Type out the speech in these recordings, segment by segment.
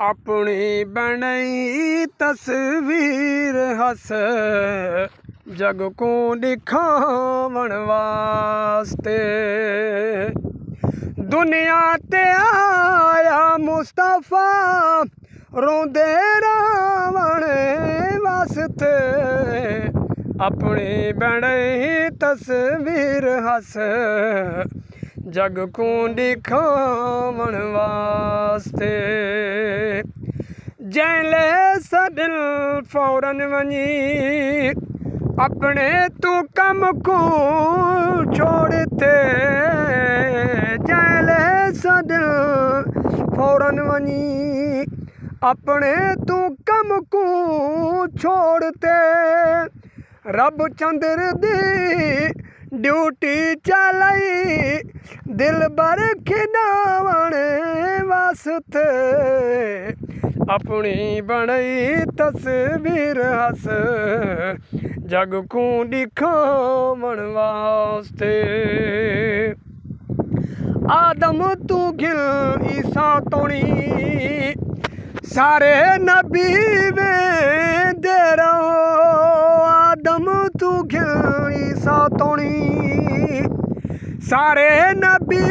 अपनी बनई तस्वीर हस जग को दिखावन वास्ते दुनिया ते आया मुस्तफा रोंदे रावण वास्ते अपनी बनई तस्वीर हस जग को दिखावन वास्ते जैले सदिल फौरन वनी अपने तू कम को छोड़ते जैले सदिल फौरन वनी अपने तू कम को छोड़ते रब चंद्र दी ड्यूटी चलाई दिल बर खिडावण वास्ते अपनी बनई तस्वीर हस जग को दिखावन वास्ते आदम तू गिल ईसा तोड़ी सारे नबी दे रहो आदम तू गिल ईसा तोड़ी सारे नबी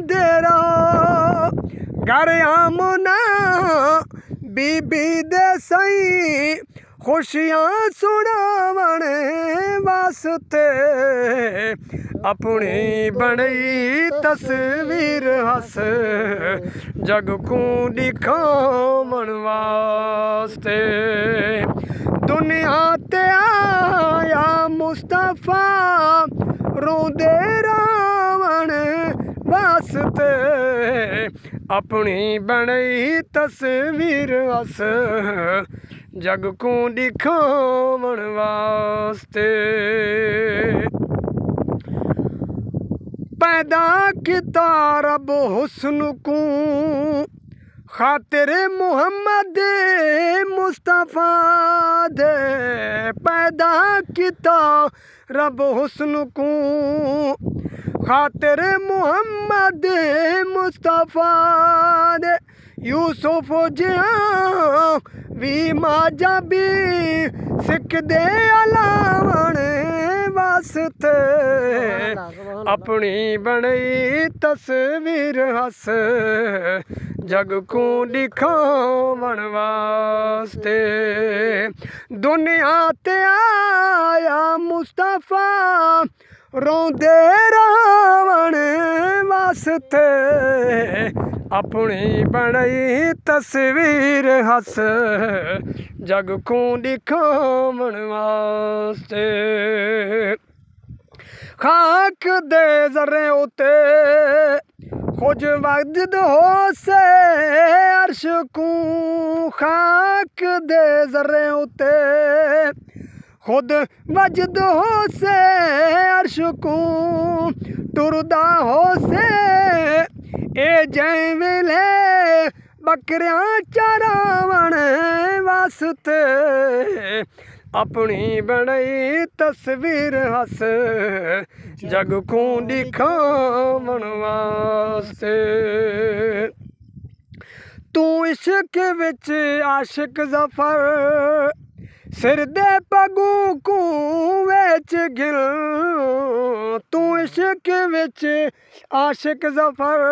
दे रहो घर आमना बीबी दे सही खुशियां सुनावन वास्ते अपनी बनई तस्वीर हस जग को दिखावन वास्ते दुनिया ते आया मुस्तफा रोंदे रावण वास्ते अपनी बनई तस्वीर हस जग को दिखावन वास्ते पैदा किता रब हुस्न को खातिर मुहम्मद मुस्तफा दे पैदा किता रब हुस्न को खातिर मुहम्मद मुस्तफा दे यूसुफ जिया भी माजा भी सिख दे अलावण वास्ते अपनी बनई तस्वीर हस जग को दिखावन वास्ते दुनिया ते आया मुस्तफा रोंदे रावण वास्ते अपनी बनई तस्वीर हस जग को दिखावन वास्ते खाक दे जरे उते खुज वजद हो से अर्श को खाक दे जरे उते खुद वजद हो से अर्श को टुरदा हो से ए जै वेले बकरियां चरावण वास्ते अपनी बनई तस्वीर हस जग को दिखावन वास्ते तू इश्क विच आशिक जफर सिर दे पगू को वेच गिल तू इश्क विच आशिक जफर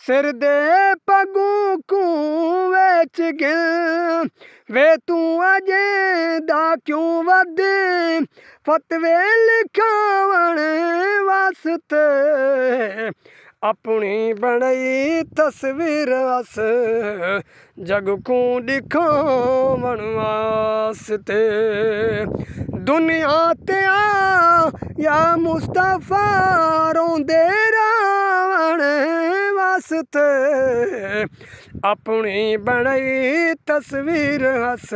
सिर दे पगू को वेच गिल वे तू अजे दा क्यों वद फतवे लिखावन वास्ते अपनी बनई तस्वीर हस जग को दिखावन वास्ते दुनिया ते आया मुस्तफा रोंदे रावण वास्ते अपनी बनई तस्वीर हस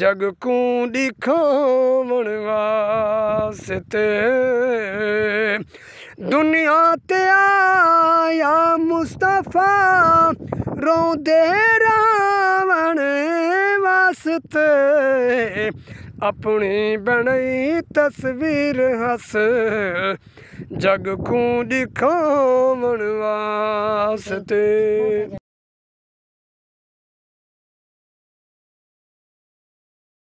जग को दिखावन वास्ते दुनिया ते आया मुस्तफा रोंदे रावण वास्ते अपनी बनई तस्वीर हस ਜਗ ਕੂ ਦਿਖਾਵਣ ਵਾਸਤੇ।